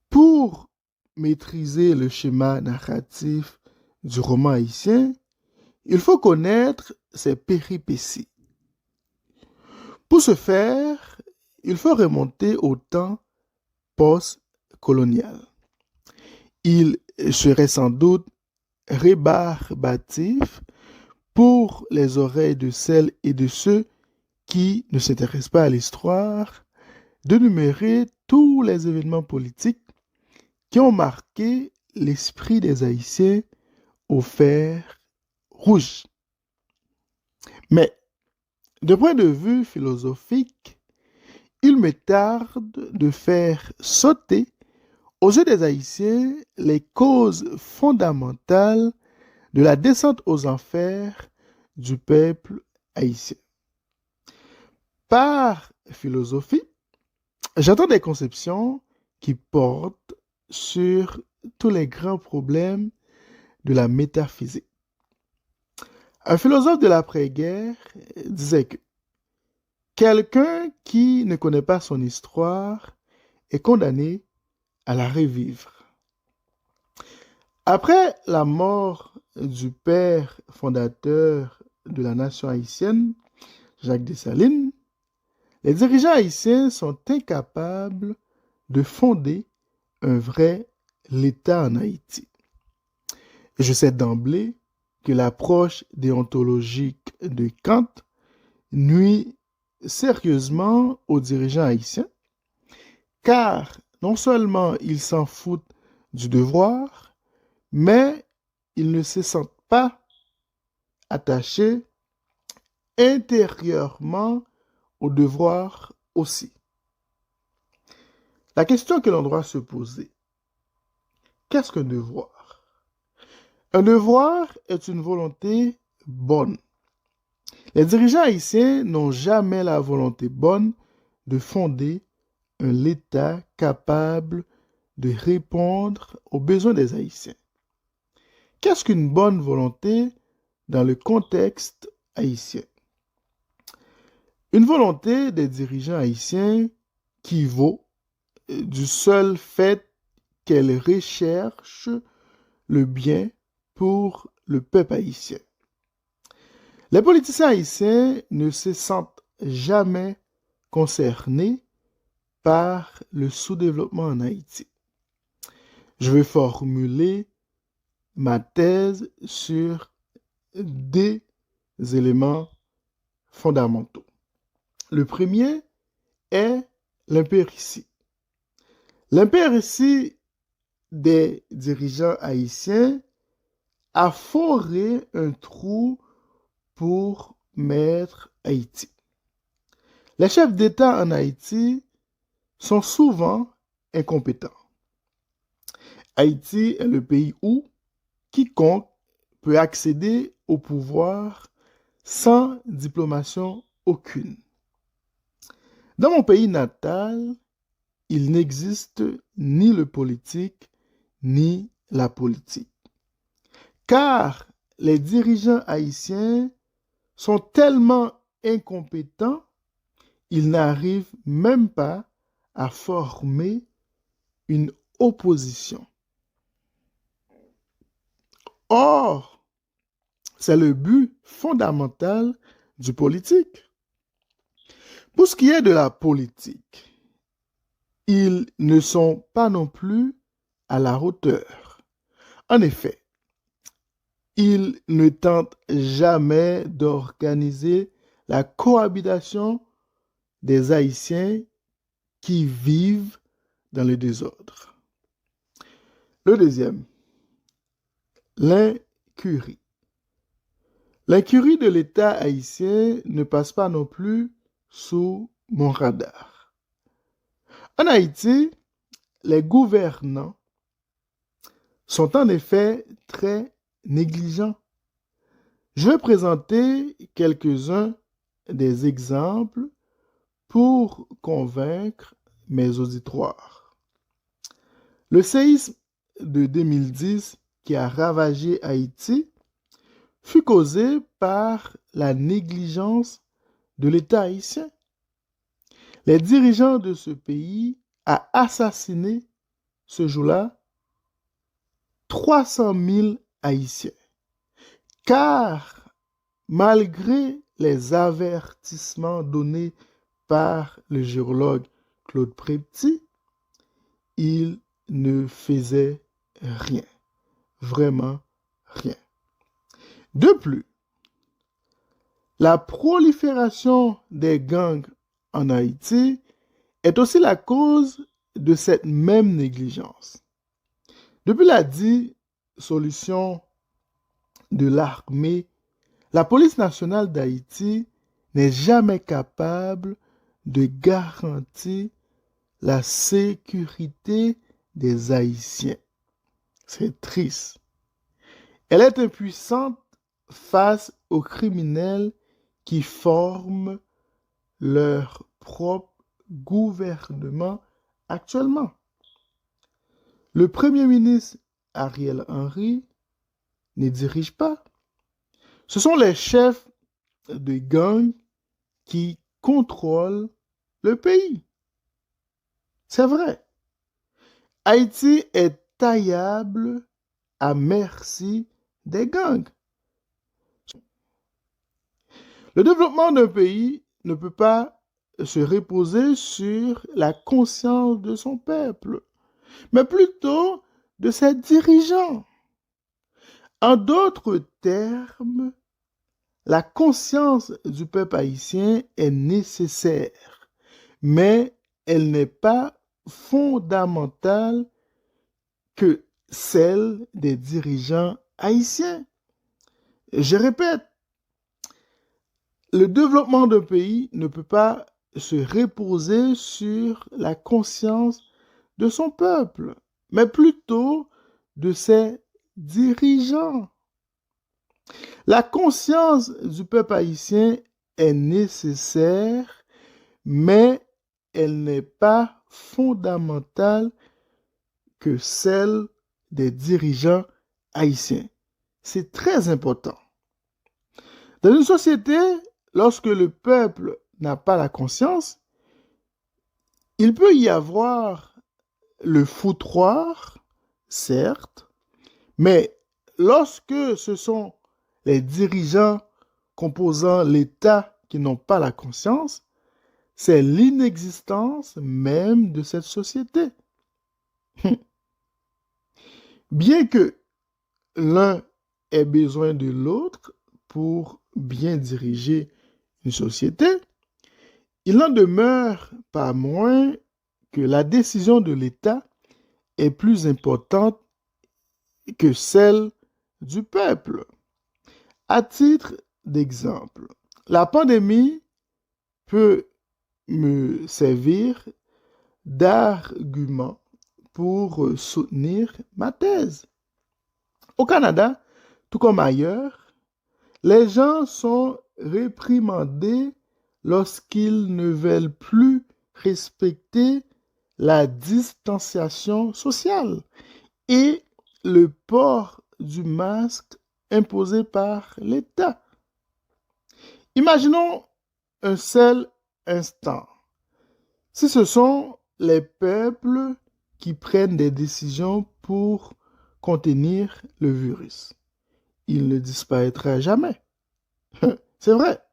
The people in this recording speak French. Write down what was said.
Pour maîtriser le schéma narratif du roman haïtien, il faut connaître ses péripéties. Pour ce faire, il faut remonter au temps post-colonial. Il serait sans doute rébarbatif pour les oreilles de celles et de ceux qui ne s'intéressent pas à l'histoire d'énumérer tous les événements politiques qui ont marqué l'esprit des Haïtiens au fer rouge. Mais, de point de vue philosophique, il me tarde de faire sauter aux yeux des Haïtiens les causes fondamentales de la descente aux enfers du peuple haïtien. Par philosophie, j'entends des conceptions qui portent sur tous les grands problèmes de la métaphysique. Un philosophe de l'après-guerre disait que quelqu'un qui ne connaît pas son histoire est condamné à la revivre. Après la mort du père fondateur de la nation haïtienne, Jacques Dessalines, les dirigeants haïtiens sont incapables de fonder un vrai l'État en Haïti. Et je sais d'emblée que l'approche déontologique de Kant nuit sérieusement aux dirigeants haïtiens, car non seulement ils s'en foutent du devoir, mais ils ne se sentent pas attachés intérieurement au devoir aussi. La question que l'on doit se poser, qu'est-ce qu'un devoir? Un devoir est une volonté bonne. Les dirigeants haïtiens n'ont jamais la volonté bonne de fonder un État capable de répondre aux besoins des Haïtiens. Qu'est-ce qu'une bonne volonté dans le contexte haïtien? Une volonté des dirigeants haïtiens qui vaut du seul fait qu'elle recherche le bien pour le peuple haïtien. Les politiciens haïtiens ne se sentent jamais concernés par le sous-développement en Haïti. Je vais formuler ma thèse sur des éléments fondamentaux. Le premier est l'impéritie. L'impéritie des dirigeants haïtiens a foré un trou pour mettre Haïti. Les chefs d'État en Haïti sont souvent incompétents. Haïti est le pays où quiconque peut accéder au pouvoir sans diplomation aucune. Dans mon pays natal, il n'existe ni le politique ni la politique. Car les dirigeants haïtiens sont tellement incompétents, ils n'arrivent même pas à former une opposition. Or, c'est le but fondamental du politique. Pour ce qui est de la politique, ils ne sont pas non plus à la hauteur. En effet, ils ne tentent jamais d'organiser la cohabitation des Haïtiens qui vivent dans le désordre. Le deuxième, l'incurie. L'incurie de l'État haïtien ne passe pas non plus sous mon radar. En Haïti, les gouvernants sont en effet très négligents. Je vais présenter quelques-uns des exemples pour convaincre mes auditoires. Le séisme de 2010 qui a ravagé Haïti fut causé par la négligence de l'État haïtien. Les dirigeants de ce pays ont assassiné ce jour-là 300 000 Haïtiens. Car malgré les avertissements donnés par le géologue Claude Prepti, il ne faisait rien. Vraiment rien. De plus, la prolifération des gangs en Haïti est aussi la cause de cette même négligence. Depuis la dissolution de l'armée, la police nationale d'Haïti n'est jamais capable de garantir la sécurité des Haïtiens. C'est triste. Elle est impuissante face aux criminels qui forment leur propre gouvernement actuellement. Le Premier ministre Ariel Henry ne dirige pas. Ce sont les chefs de gangs qui contrôlent le pays. C'est vrai. Haïti est taillable à merci des gangs. Le développement d'un pays ne peut pas se reposer sur la conscience de son peuple, mais plutôt de ses dirigeants. En d'autres termes, la conscience du peuple haïtien est nécessaire, mais elle n'est pas fondamentale que celle des dirigeants haïtiens. Je répète, le développement d'un pays ne peut pas se reposer sur la conscience de son peuple, mais plutôt de ses dirigeants. La conscience du peuple haïtien est nécessaire, mais elle n'est pas fondamentale que celle des dirigeants haïtiens. C'est très important. Dans une société, lorsque le peuple n'a pas la conscience, il peut y avoir le foutoir, certes, mais lorsque ce sont les dirigeants composant l'État qui n'ont pas la conscience, c'est l'inexistence même de cette société. Bien que l'un ait besoin de l'autre pour bien diriger une société, il n'en demeure pas moins que la décision de l'État est plus importante que celle du peuple. À titre d'exemple, la pandémie peut me servir d'argument pour soutenir ma thèse. Au Canada, tout comme ailleurs, les gens sont réprimandés lorsqu'ils ne veulent plus respecter la distanciation sociale et le port du masque imposé par l'État. Imaginons un seul instant. Si ce sont les peuples qui prennent des décisions pour contenir le virus, il ne disparaîtra jamais. C'est vrai.